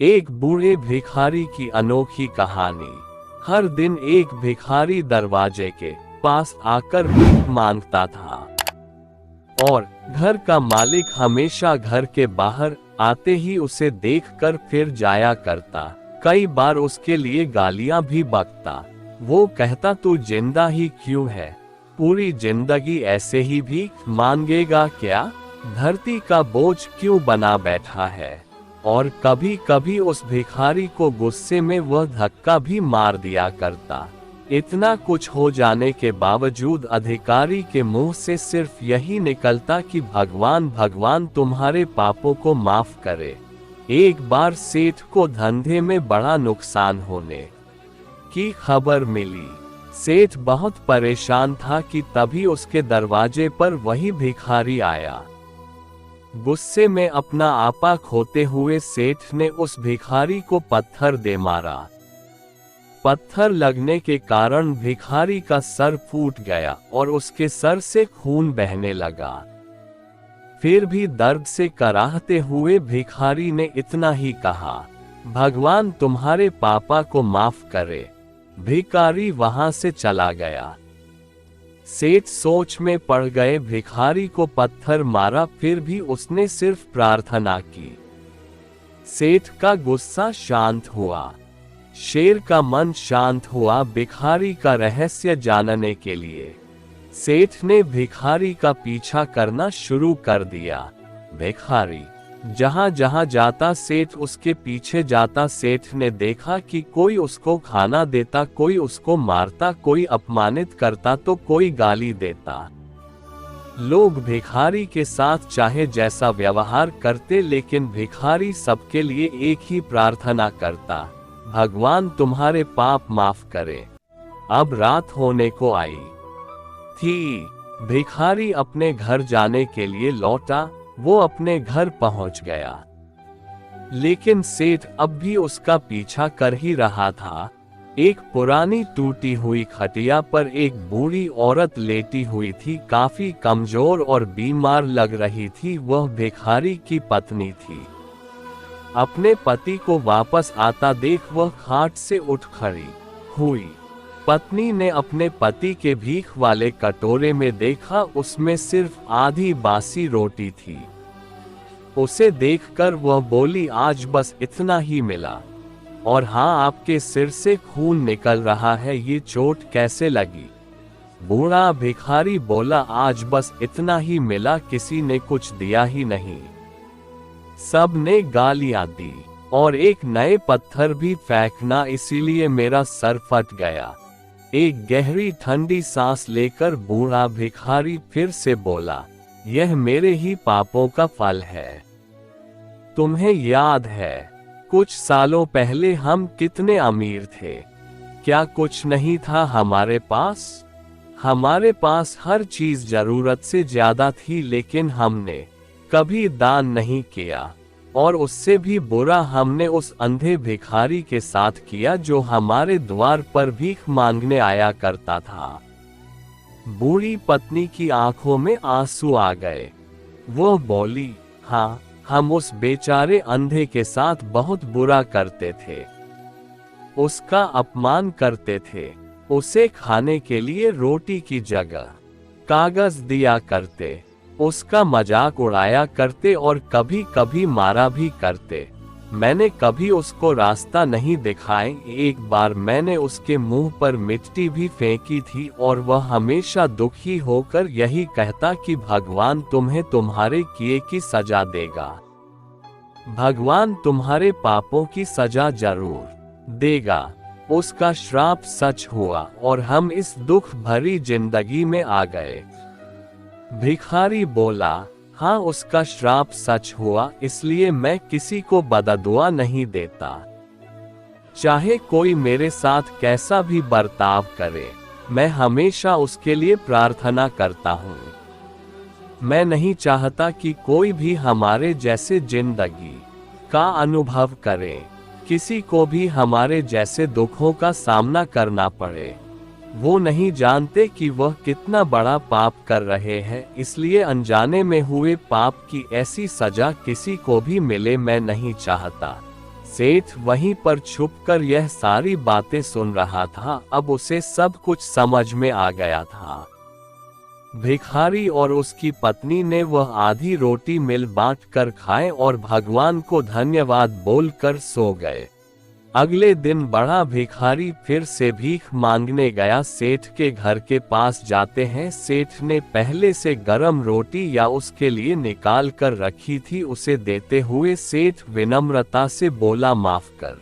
एक बूढ़े भिखारी की अनोखी कहानी। हर दिन एक भिखारी दरवाजे के पास आकर भीख मांगता था और घर का मालिक हमेशा घर के बाहर आते ही उसे देखकर फिर जाया करता। कई बार उसके लिए गालियां भी बकता। वो कहता, तू जिंदा ही क्यों है? पूरी जिंदगी ऐसे ही भीख मांगेगा क्या? धरती का बोझ क्यों बना बैठा है? और कभी कभी उस भिखारी को गुस्से में वह धक्का भी मार दिया करता। इतना कुछ हो जाने के बावजूद अधिकारी के मुंह से सिर्फ यही निकलता कि भगवान भगवान तुम्हारे पापों को माफ करे। एक बार सेठ को धंधे में बड़ा नुकसान होने की खबर मिली। सेठ बहुत परेशान था कि तभी उसके दरवाजे पर वही भिखारी आया। गुस्से में अपना आपा खोते हुए सेठ ने उस भिखारी को पत्थर दे मारा। पत्थर लगने के कारण भिखारी का सर फूट गया और उसके सर से खून बहने लगा। फिर भी दर्द से कराहते हुए भिखारी ने इतना ही कहा, भगवान तुम्हारे पापा को माफ करे। भिखारी वहां से चला गया। सेठ सोच में पड़ गए। भिखारी को पत्थर मारा, फिर भी उसने सिर्फ प्रार्थना की। सेठ का गुस्सा शांत हुआ। शेर का मन शांत हुआ भिखारी का रहस्य जानने के लिए। सेठ ने भिखारी का पीछा करना शुरू कर दिया। भिखारी जहां जहां जाता सेठ उसके पीछे जाता। सेठ ने देखा कि कोई उसको खाना देता, कोई उसको मारता, कोई अपमानित करता तो कोई गाली देता। लोग भिखारी के साथ चाहे जैसा व्यवहार करते, लेकिन भिखारी सबके लिए एक ही प्रार्थना करता, भगवान तुम्हारे पाप माफ करे। अब रात होने को आई थी। भिखारी अपने घर जाने के लिए लौटा। वो अपने घर पहुंच गया, लेकिन सेठ अब भी उसका पीछा कर ही रहा था। एक पुरानी टूटी हुई खटिया पर एक बूढ़ी औरत लेटी हुई थी। काफी कमजोर और बीमार लग रही थी। वह भिखारी की पत्नी थी। अपने पति को वापस आता देख वह खाट से उठ खड़ी हुई। पत्नी ने अपने पति के भीख वाले कटोरे में देखा, उसमें सिर्फ आधी बासी रोटी थी। उसे देखकर वह बोली, आज बस इतना ही मिला। और हाँ, आपके सिर से खून निकल रहा है, ये चोट कैसे लगी? बूढ़ा भिखारी बोला, आज बस इतना ही मिला, किसी ने कुछ दिया ही नहीं। सब ने गालियां दी और एक नए पत्थर भी फेंकना, इसीलिए मेरा सर फट गया। एक गहरी ठंडी सांस लेकर बूढ़ा भिखारी फिर से बोला, यह मेरे ही पापों का फल है। तुम्हें याद है कुछ सालों पहले हम कितने अमीर थे? क्या कुछ नहीं था हमारे पास? हमारे पास हर चीज जरूरत से ज्यादा थी, लेकिन हमने कभी दान नहीं किया। और उससे भी बुरा हमने उस अंधे भिखारी के साथ किया जो हमारे द्वार पर भीख मांगने आया करता था। बूढ़ी पत्नी की आंखों में आंसू आ गए। वो बोली, हाँ, हम उस बेचारे अंधे के साथ बहुत बुरा करते थे। उसका अपमान करते थे। उसे खाने के लिए रोटी की जगह कागज दिया करते। उसका मजाक उड़ाया करते और कभी कभी मारा भी करते। मैंने कभी उसको रास्ता नहीं दिखाए। एक बार मैंने उसके मुंह पर मिट्टी भी फेंकी थी और वह हमेशा दुखी होकर यही कहता कि भगवान तुम्हें तुम्हारे किए की सजा देगा। भगवान तुम्हारे पापों की सजा जरूर देगा। उसका श्राप सच हुआ और हम इस दुख भरी जिंदगी में आ गए। भिखारी बोला, हाँ, उसका श्राप सच हुआ, इसलिए मैं किसी को बददुआ नहीं देता। चाहे कोई मेरे साथ कैसा भी बर्ताव करे, मैं हमेशा उसके लिए प्रार्थना करता हूँ। मैं नहीं चाहता कि कोई भी हमारे जैसे जिंदगी का अनुभव करे, किसी को भी हमारे जैसे दुखों का सामना करना पड़े। वो नहीं जानते कि वह कितना बड़ा पाप कर रहे हैं, इसलिए अनजाने में हुए पाप की ऐसी सजा किसी को भी मिले मैं नहीं चाहता। सेठ वहीं पर छुपकर यह सारी बातें सुन रहा था। अब उसे सब कुछ समझ में आ गया था। भिखारी और उसकी पत्नी ने वह आधी रोटी मिल बांट कर खाए और भगवान को धन्यवाद बोलकर सो गए। अगले दिन बड़ा भिखारी फिर से भीख मांगने गया। सेठ के घर के पास जाते हैं। सेठ ने पहले से गरम रोटी या उसके लिए निकाल कर रखी थी। उसे देते हुए सेठ विनम्रता से बोला, माफ कर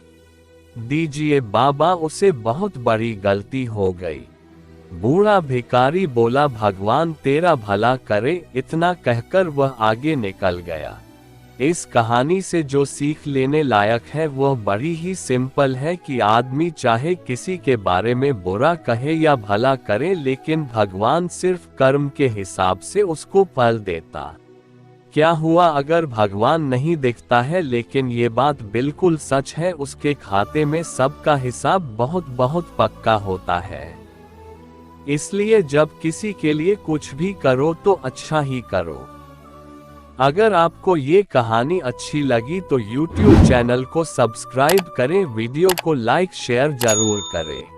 दीजिए बाबा, उसे बहुत बड़ी गलती हो गई। बूढ़ा भिखारी बोला, भगवान तेरा भला करे। इतना कहकर वह आगे निकल गया। इस कहानी से जो सीख लेने लायक है वह बड़ी ही सिंपल है कि आदमी चाहे किसी के बारे में बुरा कहे या भला करे, लेकिन भगवान सिर्फ कर्म के हिसाब से उसको फल देता। क्या हुआ अगर भगवान नहीं दिखता है, लेकिन ये बात बिल्कुल सच है, उसके खाते में सबका हिसाब बहुत बहुत पक्का होता है। इसलिए जब किसी के लिए कुछ भी करो तो अच्छा ही करो। अगर आपको ये कहानी अच्छी लगी तो YouTube चैनल को सब्सक्राइब करें, वीडियो को लाइक शेयर जरूर करें।